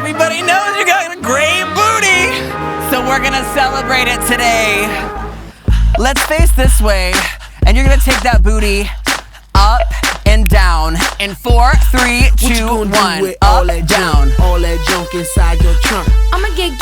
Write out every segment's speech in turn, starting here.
Everybody knows you got a great booty, so we're gonna celebrate it today. Let's face this way, and you're gonna take that booty up and down in 4, 3, 2, 1. Up, down. All that junk inside your trunk. I'ma get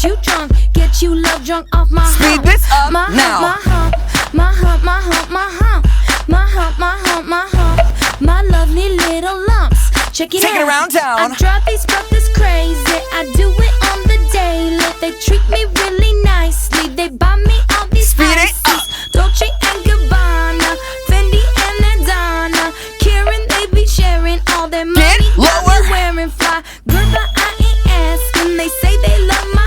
you drunk, get you love drunk off my hump. Speed this up my now. Hump, my hump, my hump, my hump, my hump, my hump, my hump, my lovely little lumps. Check it out. Take it around town. I drive these brothers crazy. I do it on the daily. They treat me really nicely. They buy me all these Speed it up. Dolce and Gabbana, Fendi and Adana. Karen, they be sharing all their money. Get lower. They wearing fly. Girl, but I ain't asking. They say they love my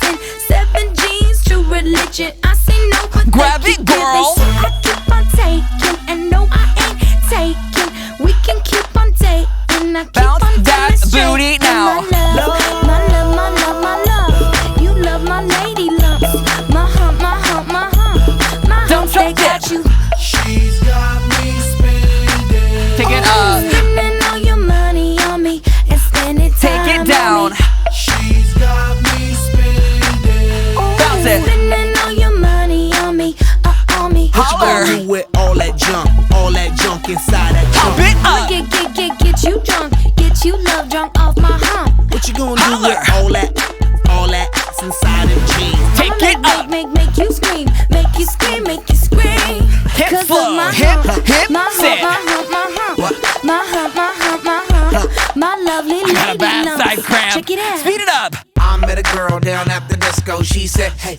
and 7 jeans, true religion. I say no, but grab they it, keep girl. They say I keep on taking, and no, I ain't taking. We can keep on dating. I keep Bounce on that demonstrating booty now. My love, my love, my love, my love. You love my lady lumps. My hump, my hump, my hump. My Don't hump, they choke got it. you. She's got me spending. Take it up. Spending all your money on me and spending time Take it down. on me. She's got me spending. Bounce it. Spending all your money on me, on me. Holler. What you gonna do with all that junk inside that Pump trunk? it I'ma up. get you drunk, get you love drunk off my hump. What you gonna do Holler. with all that ass inside them jeans? Take it I'ma up. make you scream, make you scream, make you scream. Hip 'Cause of flow, my hip, hump, hip, my sit. hump, my hump, my hump, What? my hump, my hump, my hump, my lovely lady Got a bad lumps. side cramp. Check it out. Speed it up. I met a girl down at the disco. She said, hey,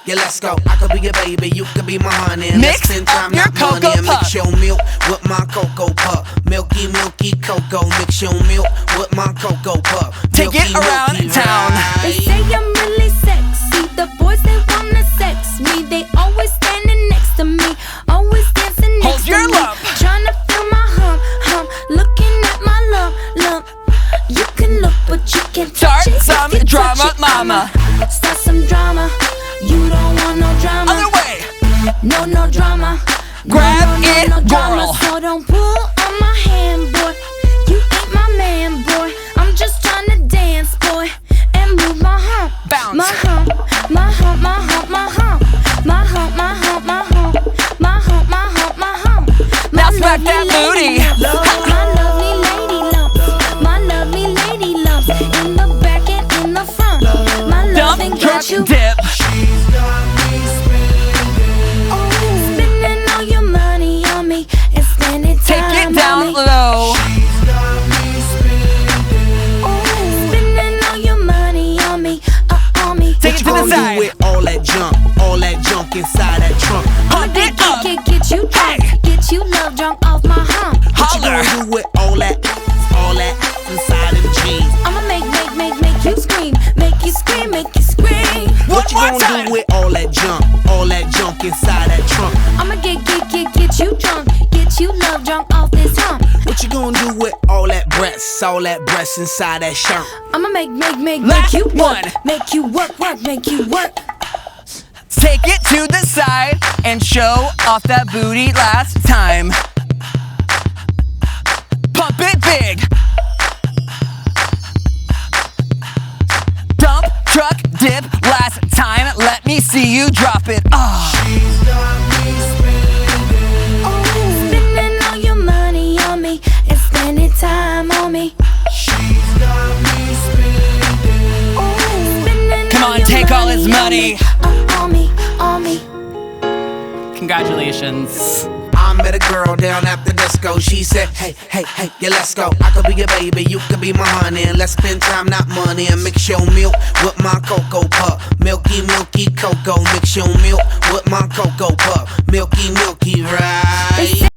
yeah, let's go. I could be your baby, you could be my honey. And Mix let's spend time, up your not money. Cocoa And mix Puff. your milk with my Cocoa Puff. Milky, milky cocoa. Mix your milk with my Cocoa Puff. Take it Milky, around milky, town. They right? say I'm really sexy. The boys they wanna sex me. They always standing next to me, always dancing next Hold to your me. lump. Tryna feel my hump, looking at my lump. You can look, but you can't touch Start it. some You can drama, touch it. mama. Start some drama. You don't want no drama. Other way. No drama. Grab no, it, no drama. girl. So don't pull on my hand, boy. You ain't my man, boy. I'm just tryna dance, boy, and move my hump. Bounce. My hump, my hump, my hump, my hump. My hump, my hump, my hump. My hump, my hump, my hump. Now smack that booty. My lovely lady lumps. My lovely lady lumps. In the back and in the front. My loving Dump truck got you. dip. She's got me spending. Spending all your money on me and spending Take time it on down me. low. She's got me spending. Spending all your money on me, on me. Take it to the What you gonna side. do with all that junk inside that trunk? Pump it up. Get you drunk, Hey. get you love drunk off my hump. What you Holler. gonna do with all that inside them jeans? I'ma make you scream, make you scream, make you scream. What you One more gonna time. do with all that junk inside that trunk? I'ma get you drunk, get you love drunk off this hump. What you gonna do with all that breasts inside that shirt? I'ma make Last you one. work, make you work, make you work. Take it to the side and show off that booty last time. Pump it big. Dump, truck, dip, last time. Let me see you drop it. Ah. She's got me spending. Spending all your money on me and spending time on me. She's got me spending. Spending Come on, your take all his money. On me, on me. Congratulations. I met a girl down at the disco. She said, hey, yeah, let's go. I could be your baby, you could be my honey. And let's spend time, not money. And mix your milk with my Cocoa Puff. Milky, milky cocoa. Mix your milk with my Cocoa Puff. Milky, milky, right?